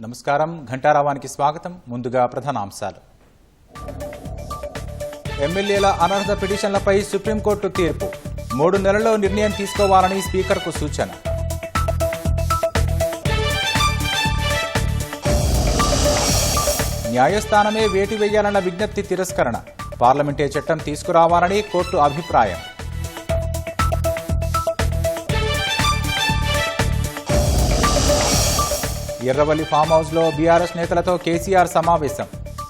నమస్కారం ఘంటారావానికి స్వాగతం. ముందుగా ప్రధానాంశాలు. ఎమ్మెల్యేల అనర్హత పిటిషన్లపై సుప్రీంకోర్టు తీర్పు. 3 నెలల్లో నిర్ణయం తీసుకోవాలని స్పీకర్కు సూచన. న్యాయస్థానమే వేటు వేయాలన్న విజ్ఞప్తి తిరస్కరణ. పార్లమెంటే చట్టం తీసుకురావాలని కోర్టు అభిప్రాయం. ఎర్రవల్లి ఫామ్ హౌస్లో బీఆర్ఎస్ నేతలతో కేసీఆర్ సమావేశం.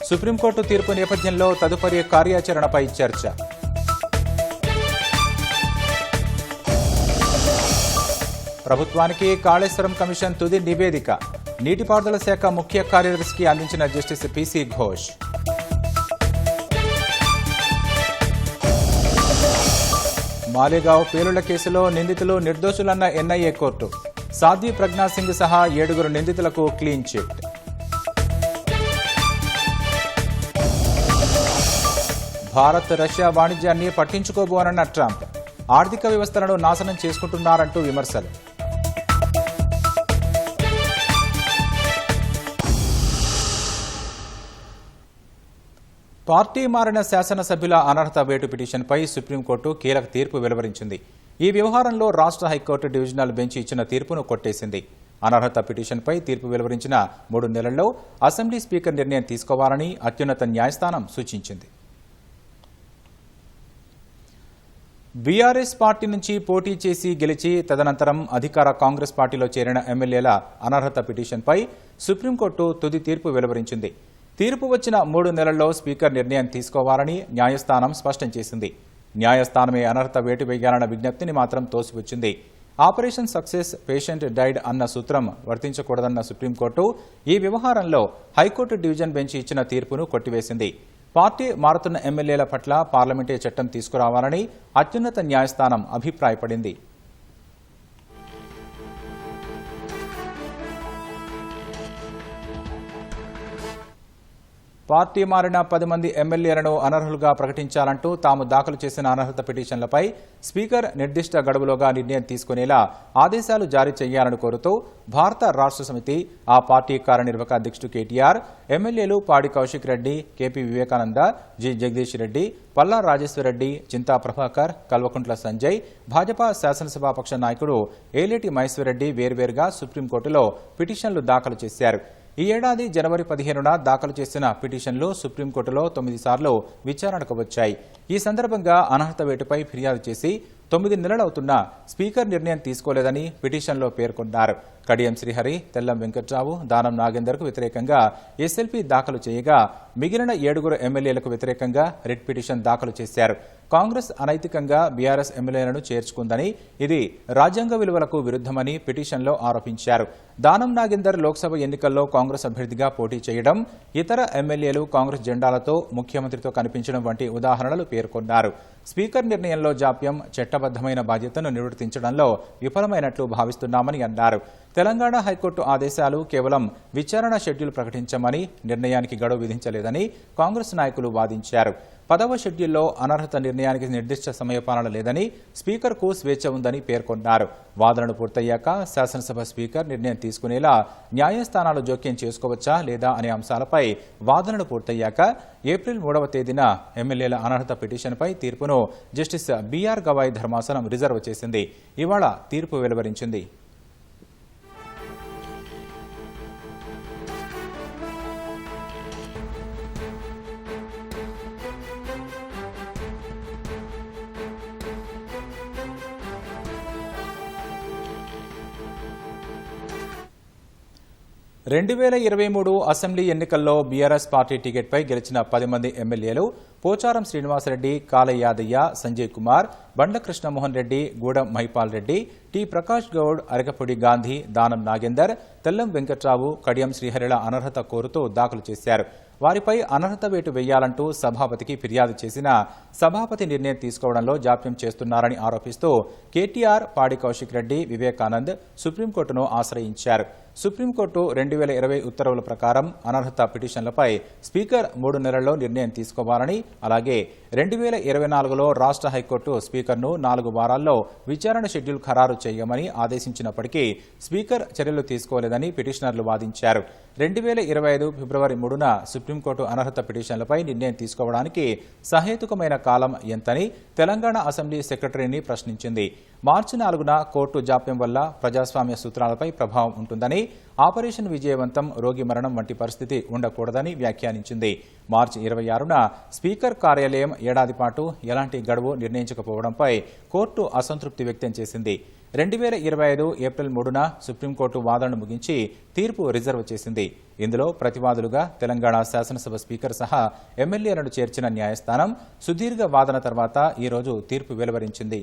సుప్రీంకోర్టు తీర్పు నేపథ్యంలో తదుపరి కార్యాచరణపై చర్చ. ప్రభుత్వానికి కాళేశ్వరం కమిషన్ తుది నివేదిక. నీటిపారుదల శాఖ ముఖ్య కార్యదర్శికి అందించిన జస్టిస్ పీసీ ఘోష్. మాలేగావ్ పేలుళ్ల కేసులో నిందితులు నిర్దోషులన్న ఎన్ఐఏ కోర్టు. సాధ్వి ప్రజ్ఞా సింగ్ సహా 7 నిందితులకు క్లీన్ చిట్. భారత్ రష్యా వాణిజ్యాన్ని పట్టించుకోబోనన్న ట్రంప్. ఆర్థిక వ్యవస్థలను నాశనం చేసుకుంటున్నారంటూ విమర్శలు. పార్టీ మారిన శాసనసభ్యుల అనర్హత వేటు పిటిషన్పై సుప్రీంకోర్టు కీలక తీర్పు వెలువరించింది. ఈ వ్యవహారంలో రాష్ట్ర హైకోర్టు డివిజనల్ బెంచ్ ఇచ్చిన తీర్పును కొట్టేసింది. అనర్హత పిటిషన్పై తీర్పు వెలువరించిన 3 నెలల్లో అసెంబ్లీ స్పీకర్ నిర్ణయం తీసుకోవాలని అత్యున్నత న్యాయస్థానం సూచించింది. బీఆర్ఎస్ పార్టీ నుంచి పోటీ చేసి గెలిచి తదనంతరం అధికార కాంగ్రెస్ పార్టీలో చేరిన ఎమ్మెల్యేల అనర్హత పిటిషన్పై సుప్రీంకోర్టు తుది తీర్పు వెలువరించింది. తీర్పు వచ్చిన 3 నెలల్లో స్పీకర్ నిర్ణయం తీసుకోవాలని న్యాయస్థానం స్పష్టం చేసింది. న్యాయస్థానమే అనర్హత వేటు వేయాలన్న విజ్ఞప్తిని మాత్రం తోసిపుచ్చింది. ఆపరేషన్ సక్సెస్ పేషెంట్ డైడ్ అన్న సూత్రం వర్తించకూడదన్న సుప్రీంకోర్టు ఈ వ్యవహారంలో హైకోర్టు డివిజన్ బెంచ్ ఇచ్చిన తీర్పును కొట్టివేసింది. పార్టీ మారుతున్న ఎమ్మెల్యేల పట్ల పార్లమెంటే చట్టం తీసుకురావాలని అత్యున్నత న్యాయస్థానం అభిప్రాయపడింది. పార్టీ మారిన 10 మంది ఎమ్మెల్యేలను అనర్హులుగా ప్రకటించాలంటూ తాము దాఖలు చేసిన అనర్హత పిటిషన్లపై స్పీకర్ నిర్దిష్ట గడువులోగా నిర్ణయం తీసుకునేలా ఆదేశాలు జారీ చేయాలని కోరుతూ భారత రాష్ట్ర సమితి, ఆ పార్టీ కార్యనిర్వాహక అధ్యక్షుడు కేటీఆర్, ఎమ్మెల్యేలు పాడి కౌశిక్ రెడ్డి, కేపీ వివేకానంద, జి జగదీష్ రెడ్డి, పల్లా రాజేశ్వరరెడ్డి, చింతా ప్రభాకర్, కల్వకుంట్ల సంజయ్, భాజపా శాసనసభాపక్ష నాయకుడు ఏలేటి మహేశ్వరరెడ్డి వేర్వేరుగా సుప్రీంకోర్టులో పిటిషన్లు దాఖలు చేశారు. ఈ ఏడాది జనవరి 15న దాఖలు చేసిన పిటిషన్లు సుప్రీంకోర్టులో 9 సార్లు విచారణకు వచ్చాయి. ఈ సందర్భంగా అనర్హత వేటుపై ఫిర్యాదు చేసి 9 నెలలవుతున్నా స్పీకర్ నిర్ణయం తీసుకోలేదని పిటిషన్లో పేర్కొన్నారు. కడియం శ్రీహరి, తెల్లం వెంకట్రావు, దానం నాగేందర్కు వ్యతిరేకంగా ఎస్ఎల్పీ దాఖలు చేయగా మిగిలిన 7 ఎమ్మెల్యేలకు వ్యతిరేకంగా రిట్ పిటిషన్ దాఖలు చేశారు. కాంగ్రెస్ అనైతికంగా బీఆర్ఎస్ ఎమ్మెల్యేలను చేర్చుకుందని, ఇది రాజ్యాంగ విలువలకు విరుద్ధమని పిటిషన్లో ఆరోపించారు. దానం నాగేందర్ లోక్సభ ఎన్నికల్లో కాంగ్రెస్ అభ్యర్థిగా పోటీ చేయడం, ఇతర ఎమ్మెల్యేలు కాంగ్రెస్ జెండాలతో ముఖ్యమంత్రితో కనిపించడం వంటి ఉదాహరణలు పేర్కొన్నారు. స్పీకర్ నిర్ణయంలో జాప్యం చట్టబద్దమైన బాధ్యతను నిర్వర్తించడంలో విఫలమైనట్లు భావిస్తున్నామని అన్నారు. తెలంగాణ హైకోర్టు ఆదేశాలు కేవలం విచారణ షెడ్యూల్ ప్రకటించమని, నిర్ణయానికి గడువు విధించలేదని కాంగ్రెస్ నాయకులు వాదించారు. 10వ షెడ్యూల్లో అనర్హత నిర్ణయానికి నిర్దిష్ట సమయపాలన లేదని, స్పీకర్కు స్వేచ్ఛ ఉందని పేర్కొన్నారు. వాదనలు పూర్తయ్యాక శాసనసభ స్పీకర్ నిర్ణయం తీసుకునేలా న్యాయస్థానాలు జోక్యం చేసుకోవచ్చా లేదా అనే అంశాలపై వాదనలు పూర్తయ్యాక ఏప్రిల్ 3వ తేదీన ఎమ్మెల్యేల అనర్హత పిటిషన్పై తీర్పును జస్టిస్ బీఆర్ గవాయ్ ధర్మాసనం రిజర్వ్ చేసింది. ఇవాళ తీర్పు వెలువరించింది. (2023) అసెంబ్లీ ఎన్నికల్లో బీఆర్ఎస్ పార్టీ టికెట్పై గెలిచిన 10 మంది ఎమ్మెల్యేలు పోచారం శ్రీనివాసరెడ్డి, కాలే యాదయ్య, సంజయ్ కుమార్, బండ్ల కృష్ణమోహన్ రెడ్డి, గూడెం మహిపాల్ రెడ్డి, టి ప్రకాష్ గౌడ్, అరకపొడి గాంధీ, దానం నాగేందర్, తెల్లం వెంకట్రావు, కడియం శ్రీహరిల అనర్హత కోరుతూ దాఖలు చేశారు. వారిపై అనర్హత వేటు వేయాలంటూ సభాపతికి ఫిర్యాదు చేసినా సభాపతి నిర్ణయం తీసుకోవడంలో జాప్యం చేస్తున్నారని ఆరోపిస్తూ కేటీఆర్, పాడి కౌశిక్ రెడ్డి, వివేకానంద్ సుప్రీంకోర్టును ఆశ్రయించారు. సుప్రీంకోర్టు 2020 ఉత్తర్వుల ప్రకారం అనర్హత పిటిషన్లపై స్పీకర్ 3 నెలల్లో నిర్ణయం తీసుకోవాలని, అలాగే 2024లో రాష్ట్ర హైకోర్టు స్పీకర్ను 4 వారాల్లో విచారణ షెడ్యూల్ ఖరారు చేయమని ఆదేశించినప్పటికీ స్పీకర్ చర్యలు తీసుకోలేదని పిటిషనర్లు వాదించారు. 2025 ఫిబ్రవరి 3న సుప్రీంకోర్టు అనర్హత పిటిషన్లపై నిర్ణయం తీసుకోవడానికి సహేతుకమైన కాలం ఎంతని తెలంగాణ అసెంబ్లీ సెక్రటరీని ప్రశ్నించింది. మార్చి 4న కోర్టు జాప్యం వల్ల ప్రజాస్వామ్య సూత్రాలపై ప్రభావం ఉంటుందని, ఆపరేషన్ విజయవంతం, రోగి మరణం వంటి పరిస్థితి ఉండకూడదని వ్యాఖ్యానించింది. మార్చి 26న స్పీకర్ కార్యాలయం ఏడాది పాటు ఎలాంటి గడువు నిర్ణయించకపోవడంపై కోర్టు అసంతృప్తి వ్యక్తం చేసింది. 2025 ఏప్రిల్ 3న సుప్రీంకోర్టు వాదనను ముగించి తీర్పు రిజర్వ్ చేసింది. ఇందులో ప్రతివాదులుగా తెలంగాణ శాసనసభ స్పీకర్ సహా ఎమ్మెల్యేలను చేర్చిన న్యాయస్థానం సుదీర్ఘ వాదన తర్వాత ఈ రోజు తీర్పు వెలువరించింది.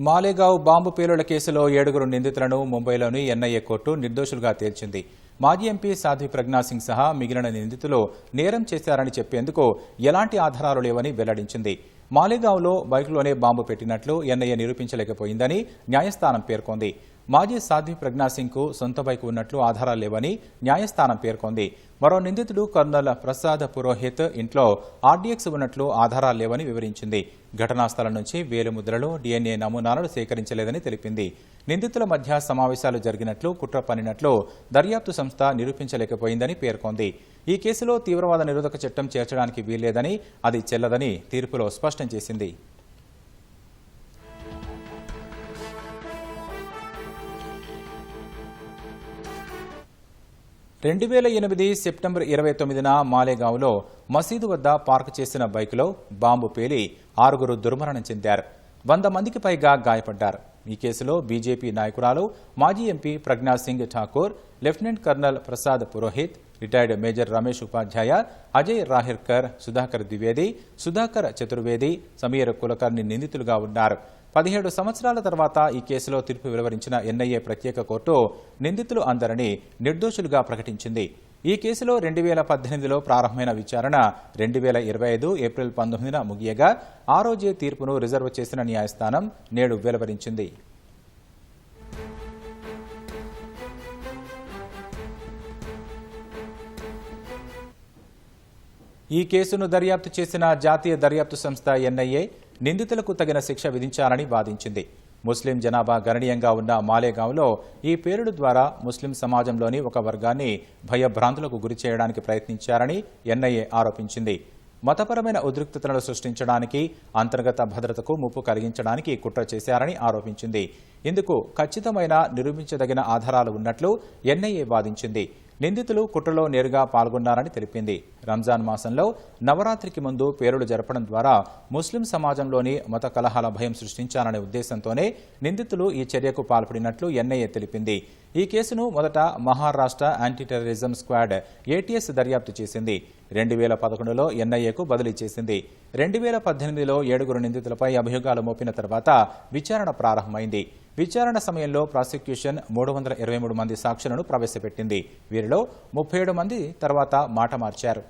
మాలేగావ్ బాంబు పేలుళ్ల కేసులో 7 నిందితులను ముంబైలోని ఎన్ఐఏ కోర్టు నిర్దోషులుగా తేల్చింది. మాజీ ఎంపీ సాధ్వి ప్రజ్ఞాసింగ్ సహా మిగిలిన నిందితులు నేరం చేశారని చెప్పేందుకు ఎలాంటి ఆధారాలు లేవని వెల్లడించింది. మాలేగావ్లో బైక్లోనే బాంబు పెట్టినట్లు ఎన్ఐఏ నిరూపించలేకపోయిందని న్యాయస్థానం పేర్కొంది. మాజీ సాధ్వి ప్రజ్ఞాసింగ్కు సొంత బైక్ ఉన్నట్లు ఆధారాలు లేవని న్యాయస్థానం పేర్కొంది. మరో నిందితుడు కర్నల్ ప్రసాద్ పురోహిత్ ఇంట్లో ఆర్డీఎక్స్ ఉన్నట్లు ఆధారాలు లేవని వివరించింది. ఘటనా స్థలం నుంచి వేలిముద్రలు, డీఎన్ఏ నమూనాలను సేకరించలేదని తెలిపింది. నిందితుల మధ్య సమావేశాలు జరిగినట్లు, కుట్ర పన్నినట్లు దర్యాప్తు సంస్థ నిరూపించలేకపోయిందని పేర్కొంది. ఈ కేసులో తీవ్రవాద నిరోధక చట్టం చేర్చడానికి వీల్లేదని, అది చెల్లదని తీర్పులో స్పష్టం చేసింది. 2008 సెప్టెంబర్ 29న మాలేగావ్లో మసీదు వద్ద పార్క్ చేసిన బైకులో బాంబు పేలి 6 దుర్మరణం చెందారు. 100 మందికి పైగా గాయపడ్డారు. ఈ కేసులో బీజేపీ నాయకురాలు, మాజీ MP Pragya Singh Thakur, lieutenant colonel Prasad Purohit, retired major Ramesh ఉపాధ్యాయ, అజయ్ రాహిర్కర్, సుధాకర్ ద్వివేది, సుధాకర్ చతుర్వేది, సమీర్ కులకర్ణి నిందితులుగా ఉన్నారు. 17 సంవత్సరాల తర్వాత ఈ కేసులో తీర్పు వెలువరించిన ఎన్ఐఏ ప్రత్యేక కోర్టు నిందితులు అందరినీ నిర్దోషులుగా ప్రకటించింది. ఈ కేసులో 2018లో ప్రారంభమైన విచారణ 2025 ఏప్రిల్ 19న ముగియగా ఆ రోజే తీర్పును రిజర్వ్ చేసిన న్యాయస్థానం నేడు వెలువరించింది. ఈ కేసును దర్యాప్తు చేసిన జాతీయ దర్యాప్తు సంస్థ ఎన్ఐఏ నిందితులకు తగిన శిక్ష విధించాలని వాదించింది. ముస్లిం జనాభా గణనీయంగా ఉన్న మాలేగావ్లో ఈ పేలుడు ద్వారా ముస్లిం సమాజంలోని ఒక వర్గాన్ని భయభ్రాంతులకు గురి చేయడానికి ప్రయత్నించారని ఎన్ఐఏ ఆరోపించింది. మతపరమైన ఉద్రిక్తతలను సృష్టించడానికి, అంతర్గత భద్రతకు ముప్పు కలిగించడానికి కుట్ర చేశారని ఆరోపించింది. ఇందుకు ఖచ్చితమైన నిరూపించదగిన ఆధారాలు ఉన్నట్లు ఎన్ఐఏ వాదించింది. నిందితులు కుట్రలో నేరుగా పాల్గొన్నారని తెలిపింది. రంజాన్ మాసంలో నవరాత్రికి ముందు పేలుడు జరపడం ద్వారా ముస్లిం సమాజంలోని మత కలహాల భయం సృష్టించాలనే ఉద్దేశంతోనే నిందితులు ఈ చర్యకు పాల్పడినట్లు ఎన్ఐఏ తెలిపింది. ఈ కేసును మొదట Maharashtra anti terrorism squad ATS దర్యాప్తు చేసింది. 2011లో ఎన్ఐఏకు బదిలీ చేసింది. 2018లో 7 నిందితులపై అభియోగాలు మోపిన తర్వాత విచారణ ప్రారంభమైంది. విచారణ సమయంలో ప్రాసిక్యూషన్ 323 మంది సాక్షులను ప్రవేశపెట్టింది. వీరిలో 37 మంది తర్వాత మాట మార్చారు.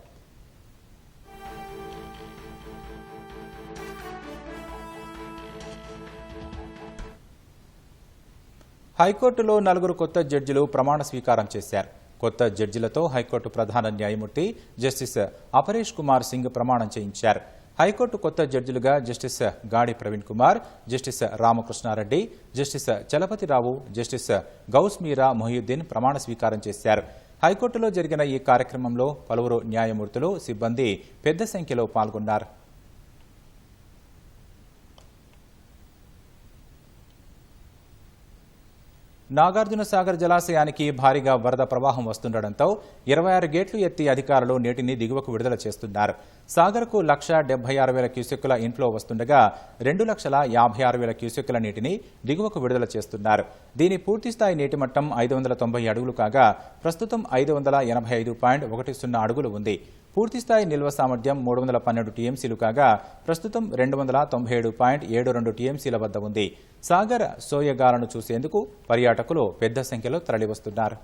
హైకోర్టులో 4 కొత్త జడ్జిలు ప్రమాణ స్వీకారం చేశారు. కొత్త జడ్జిలతో హైకోర్టు ప్రధాన న్యాయమూర్తి జస్టిస్ అపరేష్ కుమార్ సింగ్ ప్రమాణం చేయించారు. హైకోర్టు కొత్త జడ్జిలుగా justice Gadi Praveen Kumar, justice Ramakrishna Reddy, justice Chalapathi Rao, justice Gouse Meera Mohiuddin ప్రమాణ స్వీకారం చేశారు. హైకోర్టులో జరిగిన ఈ కార్యక్రమంలో పలువురు న్యాయమూర్తులు, సిబ్బంది పెద్ద సంఖ్యలో పాల్గొన్నారు. నాగార్జున సాగర్ జలాశయానికి భారీగా వరద ప్రవాహం వస్తుండటంతో 26 గేట్లు ఎత్తి అధికారులు నీటిని దిగువకు విడుదల చేస్తున్నారు. సాగర్కు 1,76,000 క్యూసెక్కుల ఇన్ఫ్లో వస్తుండగా 2,56,000 క్యూసెక్కుల నీటిని దిగువకు విడుదల చేస్తున్నారు. దీని పూర్తిస్థాయి నీటి మట్టం 590 అడుగులు కాగా ప్రస్తుతం 585.10 అడుగులు ఉంది. పూర్తిస్థాయి నిల్వ సామర్థ్యం 312 టీఎంసీలు కాగా ప్రస్తుతం 297.72 టీఎంసీల వద్ద ఉంది. సాగర్ సోయగాలను చూసేందుకు పర్యాటకులు పెద్ద సంఖ్యలో తరలివస్తున్నారు.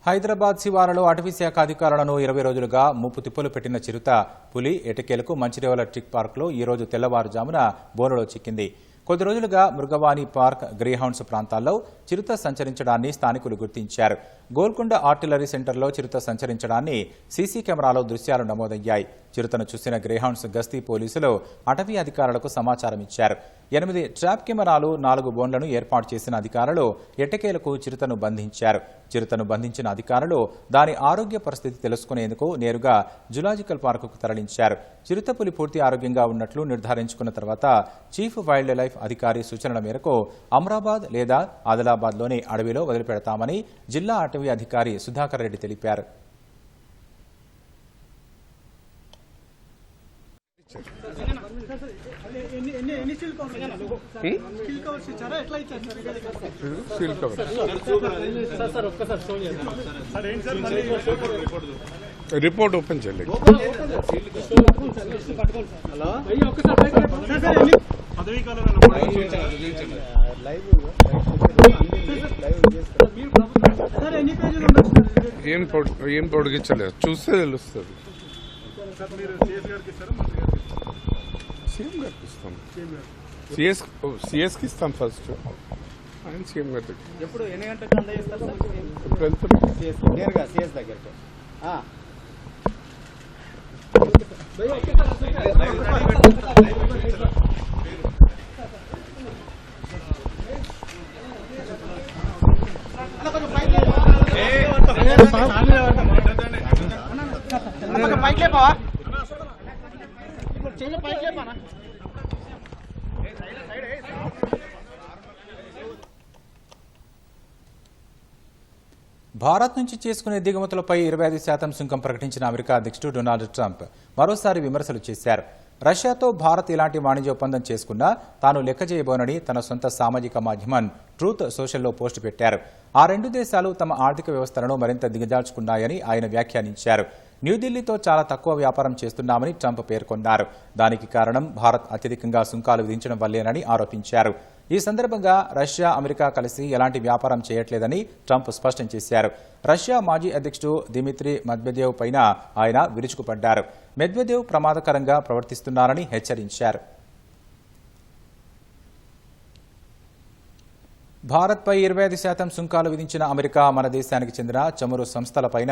హైదరాబాద్ శివారులో అటవీశాఖ అధికారులను 20 రోజులుగా ముప్పు తిప్పలు పెట్టిన చిరుత పులి ఎటకేలకు మంచిర్యాల టిక్ పార్క్లో ఈ రోజు తెల్లవారుజామున బోనులో చిక్కింది. కొద్ది రోజులుగా మృగవాణి పార్క్, గ్రీహౌండ్స్ ప్రాంతాల్లో చిరుత సంచరించడాన్ని స్థానికులు గుర్తించారు. గోల్కొండ ఆర్టిలరీ సెంటర్లో చిరుత సంచరించడాన్ని సీసీ కెమెరాలో దృశ్యాలు నమోదయ్యాయి. చిరుతను చూసిన గ్రీహౌండ్స్ గస్తీ పోలీసులు అటవీ అధికారులకు సమాచారం ఇచ్చారు. 8 ట్రాప్ కెమెరాలు, 4 బోన్లను ఏర్పాటు చేసిన అధికారులు ఎట్టకేలకు చిరుతను బంధించారు. చిరుతను బంధించిన అధికారులు దాని ఆరోగ్య పరిస్థితి తెలుసుకునేందుకు నేరుగా జులాజికల్ పార్కుకు తరలించారు. చిరుతపులి పూర్తి ఆరోగ్యంగా ఉన్నట్లు నిర్ధారించుకున్న తర్వాత చీఫ్ వైల్డ్ లైఫ్ అధికారి సూచనల మేరకు అమ్రాబాద్ లేదా ఆదిలాబాద్లోని అడవిలో వదిలిపెడతామని జిల్లా అటవీ అధికారి సుధాకర్ రెడ్డి తెలిపారు. రిపోర్ట్ ఓపెన్ చేయలేదు. ఏం పొడిగించలేదు, చూస్తే తెలుస్తుంది. సీఎం గారికి ఇస్తాం, సిఎస్కి ఇస్తాం ఫస్ట్, ఆయన సీఎం గారి దగ్గర. ఎప్పుడు ఎన్ని గంటలకు అందజేస్తారు సార్? ఇప్పుడు వెళ్తున్నాం నేరుగా సిఎస్ దగ్గరికి. భారత్ నుంచి చేసుకునే దిగుమతులపై 25% సుంకం ప్రకటించిన అమెరికా అధ్యక్షుడు డొనాల్డ్ ట్రంప్ మరోసారి విమర్శలు చేశారు. రష్యాతో భారత్ ఇలాంటి వాణిజ్య ఒప్పందం చేసుకున్నా తాను లెక్క చేయబోనని తన సొంత సామాజిక మాధ్యమం ట్రూత్ సోషల్లో పోస్టు పెట్టారు. ఆ రెండు దేశాలు తమ ఆర్థిక వ్యవస్థలను మరింత దిగజార్చుకున్నాయని ఆయన వ్యాఖ్యానించారు. న్యూఢిల్లీతో చాలా తక్కువ వ్యాపారం చేస్తున్నామని ట్రంప్ పేర్కొన్నారు. దానికి కారణం భారత్ అత్యధికంగా సుంకాలు విధించడం వల్లేనని ఆరోపించారు. ఈ సందర్భంగా రష్యా, అమెరికా కలిసి ఎలాంటి వ్యాపారం చేయట్లేదని ట్రంప్ స్పష్టం చేశారు. రష్యా మాజీ అధ్యక్షుడు దిమిత్రీ మెద్వెదేవ్ పైన ఆయన విరుచుకుపడ్డారు. మెద్వెదేవ్ ప్రమాదకరంగా ప్రవర్తిస్తున్నారని హెచ్చరించారు. భారత్పై 25% సుంకాలు విధించిన అమెరికా మన దేశానికి చెందిన చమురు సంస్థలపైన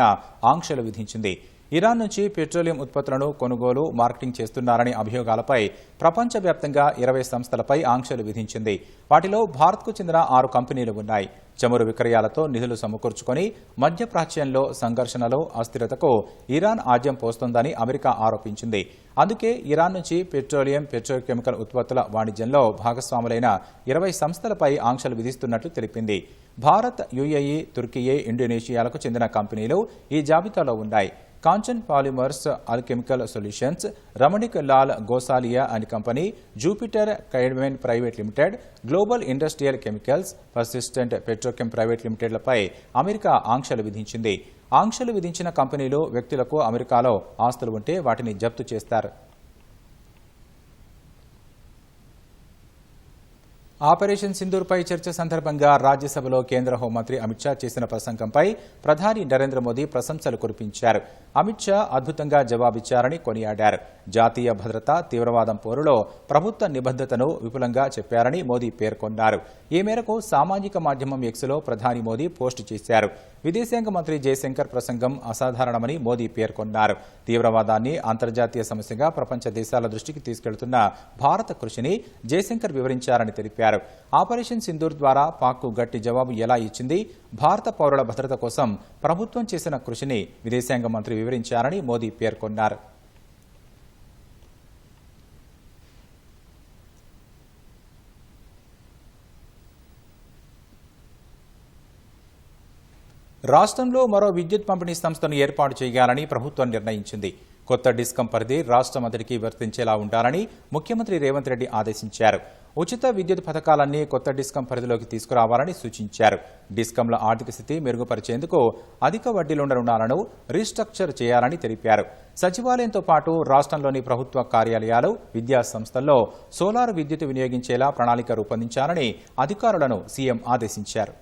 ఆంక్షలు విధించింది. ఇరాన్ నుంచి పెట్రోలియం ఉత్పత్తులను కొనుగోలు, మార్కెటింగ్ చేస్తున్నారనే అభియోగాలపై ప్రపంచవ్యాప్తంగా 20 సంస్థలపై ఆంక్షలు విధించింది. వాటిలో భారత్కు చెందిన 6 కంపెనీలు ఉన్నాయి. చమురు విక్రయాలతో నిధులు సమకూర్చుకొని మధ్యప్రాచ్యంలో సంఘర్షణలు, అస్థిరతకు ఇరాన్ ఆజ్యం పోస్తోందని అమెరికా ఆరోపించింది. అందుకే ఇరాన్ నుంచి పెట్రోలియం, పెట్రోకెమికల్ ఉత్పత్తుల వాణిజ్యంలో భాగస్వాములైన 20 సంస్థలపై ఆంక్షలు విధిస్తున్నట్లు తెలిపింది. భారత్, యుఏఈ, తుర్కియే, ఇండోనేషియాలకు చెందిన కంపెనీలు ఈ జాబితాలో ఉన్నాయి. Kanchan polymers, alchemical solutions, Ramanik Lal Gosalia and company, Jupiter కైడ్మెన్ private limited, global industrial chemicals, persistent petrochem private లిమిటెడ్లపై అమెరికా ఆంక్షలు విధించింది. ఆంక్షలు విధించిన కంపెనీలు, వ్యక్తులకు అమెరికాలో ఆస్తులు ఉంటే వాటిని జప్తు చేస్తారు. ఆపరేషన్ సింధూర్పై చర్చ సందర్భంగా రాజ్యసభలో కేంద్ర హోంమంత్రి అమిత్ షా చేసిన ప్రసంగంపై ప్రధాని నరేంద్ర మోదీ ప్రశంసలు కురిపించారు. అమిత్ షా అద్భుతంగా జవాబిచ్చారని కొనియాడారు. జాతీయ భద్రత, తీవ్రవాదం పోరులో ప్రభుత్వ నిబద్ధతను విపులంగా చెప్పారని మోదీ పేర్కొన్నారు. ఈ మేరకు సామాజిక మాధ్యమం ఎక్స్లో ప్రధాని మోదీ పోస్టు చేశారు. విదేశాంగ మంత్రి జయశంకర్ ప్రసంగం అసాధారణమని మోదీ పేర్కొన్నారు. తీవ్రవాదాన్ని అంతర్జాతీయ సమస్యగా ప్రపంచ దేశాల దృష్టికి తీసుకెళ్తున్న భారత కృషిని జయశంకర్ వివరించారని తెలిపారు. ఆపరేషన్ సింధూర్ ద్వారా పాక్కు గట్టి జవాబు ఎలా ఇచ్చింది, భారత పౌరుల భద్రత కోసం ప్రభుత్వం చేసిన కృషిని విదేశాంగ మంత్రి వివరించారని మోదీ పేర్కొన్నారు. రాష్ట్రంలో మరో విద్యుత్ పంపిణీ సంస్థను ఏర్పాటు చేయాలని ప్రభుత్వం నిర్ణయించింది. కొత్త డిస్కం పరిధి రాష్ట్రమంతటికీ వర్తించేలా ఉండాలని ముఖ్యమంత్రి రేవంత్ రెడ్డి ఆదేశించారు. ఉచిత విద్యుత్ పథకాలన్నీ కొత్త డిస్కం పరిధిలోకి తీసుకురావాలని సూచించారు. డిస్కంల ఆర్థిక స్థితి మెరుగుపరిచేందుకు అధిక వడ్డీలున్న రుణాలను రీస్ట్రక్చర్ చేయాలని తెలిపారు. సచివాలయంతో పాటు రాష్ట్రంలోని ప్రభుత్వ కార్యాలయాలు, విద్యా సంస్థల్లో సోలార్ విద్యుత్ వినియోగించేలా ప్రణాళిక రూపొందించాలని అధికారులను సీఎం ఆదేశించారు.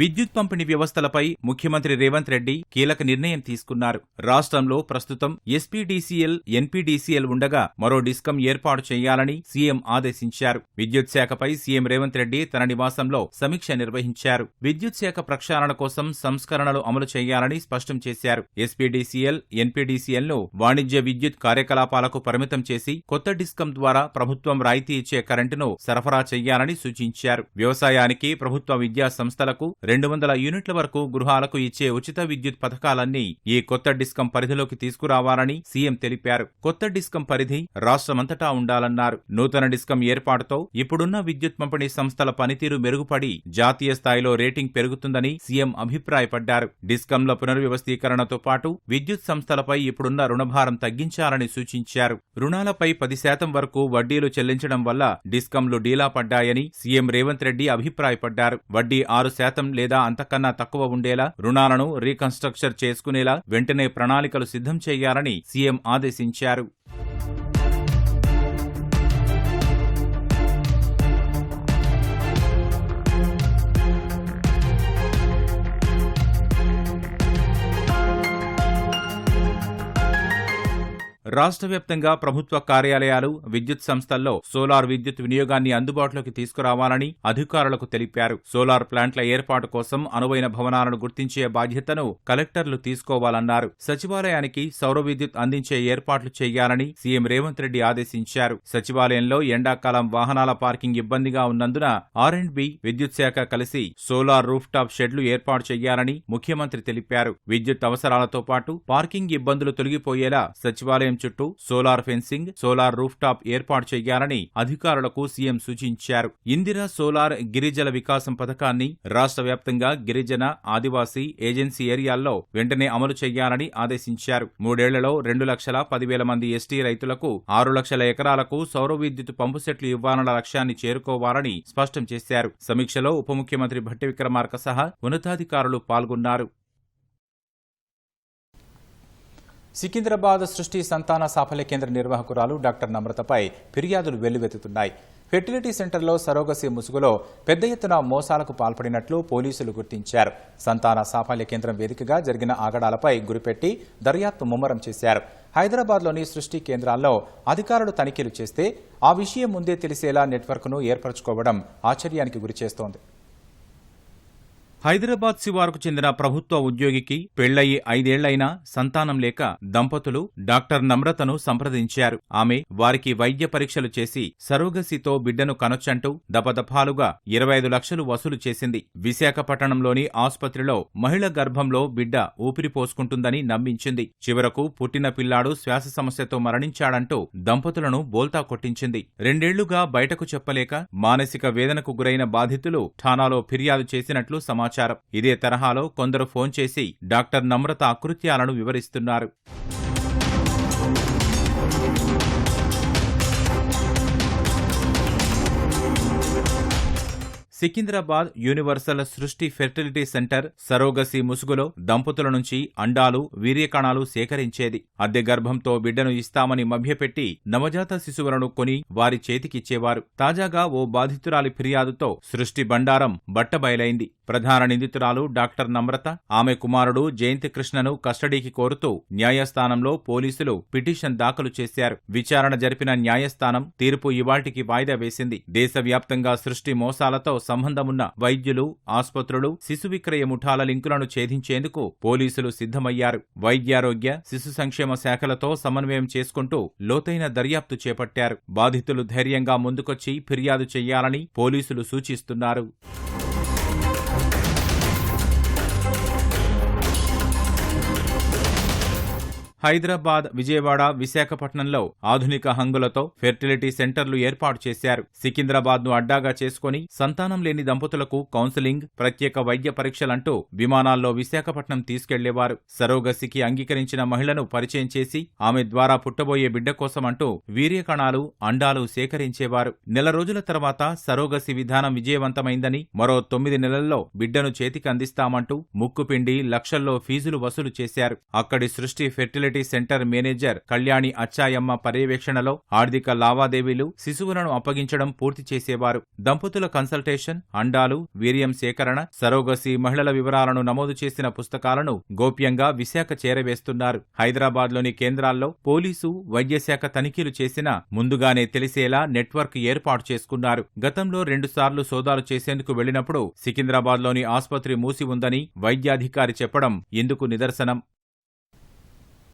విద్యుత్ పంపిణీ వ్యవస్థలపై ముఖ్యమంత్రి రేవంత్ రెడ్డి కీలక నిర్ణయం తీసుకున్నారు. రాష్ట్రంలో ప్రస్తుతం ఎస్పీడీసీఎల్, ఎన్పీడీసీఎల్ ఉండగా మరో డిస్కం ఏర్పాటు చేయాలని సీఎం ఆదేశించారు. విద్యుత్ శాఖపై సీఎం రేవంత్ రెడ్డి తన నివాసంలో సమీక్ష నిర్వహించారు. విద్యుత్ శాఖ ప్రక్షాళన కోసం సంస్కరణలు అమలు చేయాలని స్పష్టం చేశారు. ఎస్పీడీసీఎల్, ఎన్పీడీసీఎల్ ను వాణిజ్య విద్యుత్ కార్యకలాపాలకు పరిమితం చేసి కొత్త డిస్కం ద్వారా ప్రభుత్వం రాయితీ ఇచ్చే కరెంటును సరఫరా చేయాలని సూచించారు. వ్యవసాయానికి, ప్రభుత్వ విద్యా సంస్థలకు 200 యూనిట్ల వరకు గృహాలకు ఇచ్చే ఉచిత విద్యుత్ పథకాలన్నీ ఈ కొత్త డిస్కం పరిధిలోకి తీసుకురావాలని సీఎం తెలిపారు. కొత్త డిస్కం పరిధి రాష్ట్రమంతటా ఉండాలన్నారు. నూతన డిస్కం ఏర్పాటుతో ఇప్పుడున్న విద్యుత్ పంపిణీ సంస్థల పనితీరు మెరుగుపడి జాతీయ స్థాయిలో రేటింగ్ పెరుగుతుందని సీఎం అభిప్రాయపడ్డారు. డిస్కంల పునర్వ్యవస్థీకరణతో పాటు విద్యుత్ సంస్థలపై ఇప్పుడున్న రుణభారం తగ్గించాలని సూచించారు. రుణాలపై 10% వరకు వడ్డీలు చెల్లించడం వల్ల డిస్కంలు డీలా పడ్డాయని సీఎం రేవంత్ రెడ్డి అభిప్రాయపడ్డారు. వడ్డీ 6% లేదా అంతకన్నా తక్కువ ఉండేలా రుణాలను రీకన్స్ట్రక్చర్ చేసుకునేలా వెంటనే ప్రణాళికలు సిద్ధం చేయాలని సీఎం ఆదేశించారు. రాష్ట్ర వ్యాప్తంగా ప్రభుత్వ కార్యాలయాలు, విద్యుత్ సంస్థల్లో సోలార్ విద్యుత్ వినియోగాన్ని అందుబాటులోకి తీసుకురావాలని అధికారులకు తెలిపారు. సోలార్ ప్లాంట్ల ఏర్పాటు కోసం అనువైన భవనాలను గుర్తించే బాధ్యతను కలెక్టర్లు తీసుకోవాలన్నారు. సచివాలయానికి సౌర విద్యుత్ అందించే ఏర్పాట్లు చేయాలని సీఎం రేవంత్ రెడ్డి ఆదేశించారు. సచివాలయంలో ఎండాకాలం వాహనాల పార్కింగ్ ఇబ్బందిగా ఉన్నందున ఆర్&బి, విద్యుత్ శాఖ కలిసి సోలార్ రూఫ్ టాప్ షెడ్లు ఏర్పాటు చేయాలని ముఖ్యమంత్రి తెలిపారు. విద్యుత్ అవసరాలతో పాటు పార్కింగ్ ఇబ్బందులు తొలగిపోయేలా సచివాలయం చుట్టూ solar fencing, solar roof top ఏర్పాటు చేయాలని అధికారులకు సీఎం సూచించారు. ఇందిరా సోలార్ గిరిజల వికాసం పథకాన్ని రాష్ట్ర వ్యాప్తంగా గిరిజన, ఆదివాసీ, ఏజెన్సీ ఏరియాల్లో వెంటనే అమలు చేయాలని ఆదేశించారు. 3 ఏళ్లలో 2,10,000 మంది ఎస్టీ రైతులకు 6 లక్షల ఎకరాలకు సౌర విద్యుత్ పంపు సెట్లు ఇవ్వాలన్న లక్ష్యాన్ని చేరుకోవాలని స్పష్టం చేశారు. సమీక్షలో ఉప ముఖ్యమంత్రి భట్టి విక్రమార్క సహా ఉన్నతాధికారులు పాల్గొన్నారు. సికింద్రాబాద్ సృష్టి సంతాన సాఫల్య కేంద్ర నిర్వాహకురాలు డాక్టర్ నమ్రతపై ఫిర్యాదులు వెల్లువెత్తుతున్నాయి. ఫెర్టిలిటీ సెంటర్లో సరోగసీ ముసుగులో పెద్ద ఎత్తున మోసాలకు పాల్పడినట్లు పోలీసులు గుర్తించారు. సంతాన సాఫల్య కేంద్రం వేదికగా జరిగిన ఆగడాలపై గురిపెట్టి దర్యాప్తు ముమ్మరం చేశారు. హైదరాబాద్లోని సృష్టి కేంద్రాల్లో అధికారులు తనిఖీలు చేస్తే ఆ విషయం ముందే తెలిసేలా నెట్వర్క్ను ఏర్పరచుకోవడం ఆశ్చర్యానికి గురిచేస్తోంది. హైదరాబాద్ శివారుకు చెందిన ప్రభుత్వ ఉద్యోగికి పెళ్లయి 5 ఏళ్లైనా సంతానం లేక దంపతులు డాక్టర్ నమ్రతను సంప్రదించారు. ఆమె వారికి వైద్య పరీక్షలు చేసి సరోగసీతో బిడ్డను కనొచ్చంటూ దపదపాలుగా 25 లక్షలు వసూలు చేసింది. విశాఖపట్నంలోని ఆసుపత్రిలో మహిళ గర్భంలో బిడ్డ ఊపిరి పోసుకుంటుందని నమ్మించింది. చివరకు పుట్టిన పిల్లాడు శ్వాస సమస్యతో మరణించాడంటూ దంపతులను బోల్తా కొట్టించింది. 2 ఏళ్లుగా బయటకు చెప్పలేక మానసిక వేదనకు గురైన బాధితులు ఠానాలో ఫిర్యాదు చేసినట్లు సమాచారం. ఇదే తరహాలో కొందరు ఫోన్ చేసి డాక్టర్ నమ్రత అకృత్యాలను వివరిస్తున్నారు. సికింద్రాబాద్ యూనివర్సల్ సృష్టి ఫెర్టిలిటీ సెంటర్ సరోగసీ ముసుగులో దంపతుల నుంచి అండాలు, వీర్యకణాలు సేకరించేది. అద్దె గర్భంతో బిడ్డను ఇస్తామని మభ్యపెట్టి నవజాత శిశువులను కొని వారి చేతికిచ్చేవారు. తాజాగా ఓ బాధితురాలి ఫిర్యాదుతో సృష్టి బండారం బట్టబయలైంది. ప్రధాన నిందితురాలు డాక్టర్ నమ్రత, ఆమె కుమారుడు జయంతి కృష్ణను కస్టడీకి కోరుతూ న్యాయస్థానంలో పోలీసులు పిటిషన్ దాఖలు చేశారు. విచారణ జరిపిన న్యాయస్థానం తీర్పు ఇవాళ్టికి వాయిదా వేసింది. దేశవ్యాప్తంగా సృష్టి మోసాలతో సంబంధమున్న వైద్యులు, ఆస్పత్రులు, శిశు విక్రయ ముఠాల లింకులను ఛేదించేందుకు పోలీసులు సిద్ధమయ్యారు. వైద్యారోగ్య, శిశు సంక్షేమ శాఖలతో సమన్వయం చేసుకుంటూ లోతైన దర్యాప్తు చేపట్టారు. బాధితులు ధైర్యంగా ముందుకొచ్చి ఫిర్యాదు చేయాలని పోలీసులు సూచిస్తున్నారు. హైదరాబాద్, విజయవాడ, విశాఖపట్నంలో ఆధునిక హంగులతో ఫెర్టిలిటీ సెంటర్లు ఏర్పాటు చేశారు. సికింద్రాబాద్ను అడ్డాగా చేసుకుని సంతానం లేని దంపతులకు కౌన్సిలింగ్, ప్రత్యేక వైద్య పరీక్షలంటూ విమానాల్లో విశాఖపట్నం తీసుకెళ్లేవారు. సరోగసికి అంగీకరించిన మహిళను పరిచయం చేసి ఆమె ద్వారా పుట్టబోయే బిడ్డ కోసమంటూ వీర్యకణాలు, అండాలు సేకరించేవారు. 1 రోజుల తర్వాత సరోగసి విధానం విజయవంతమైందని, మరో 9 నెలల్లో బిడ్డను చేతికి అందిస్తామంటూ ముక్కుపిండి లక్షల్లో ఫీజులు వసూలు చేశారు. అక్కడి Srushti fertility fertility centre manager Kalyani Atchayamma పర్యవేక్షణలో ఆర్థిక లావాదేవీలు, శిశువులను అప్పగించడం పూర్తి చేసేవారు. దంపతుల కన్సల్టేషన్, అండాలు, వీర్యం సేకరణ, సరోగసి, మహిళల వివరాలను నమోదు చేసిన పుస్తకాలను గోప్యంగా విశాఖ చేరవేస్తున్నారు. హైదరాబాద్లోని కేంద్రాల్లో పోలీసు, వైద్యశాఖ తనిఖీలు చేసినా ముందుగానే తెలిసేలా నెట్వర్క్ ఏర్పాటు చేసుకున్నారు. గతంలో 2 సార్లు సోదాలు చేసేందుకు వెళ్లినప్పుడు సికింద్రాబాద్లోని ఆస్పత్రి మూసి ఉందని వైద్యాధికారి చెప్పడం ఇందుకు నిదర్శనం.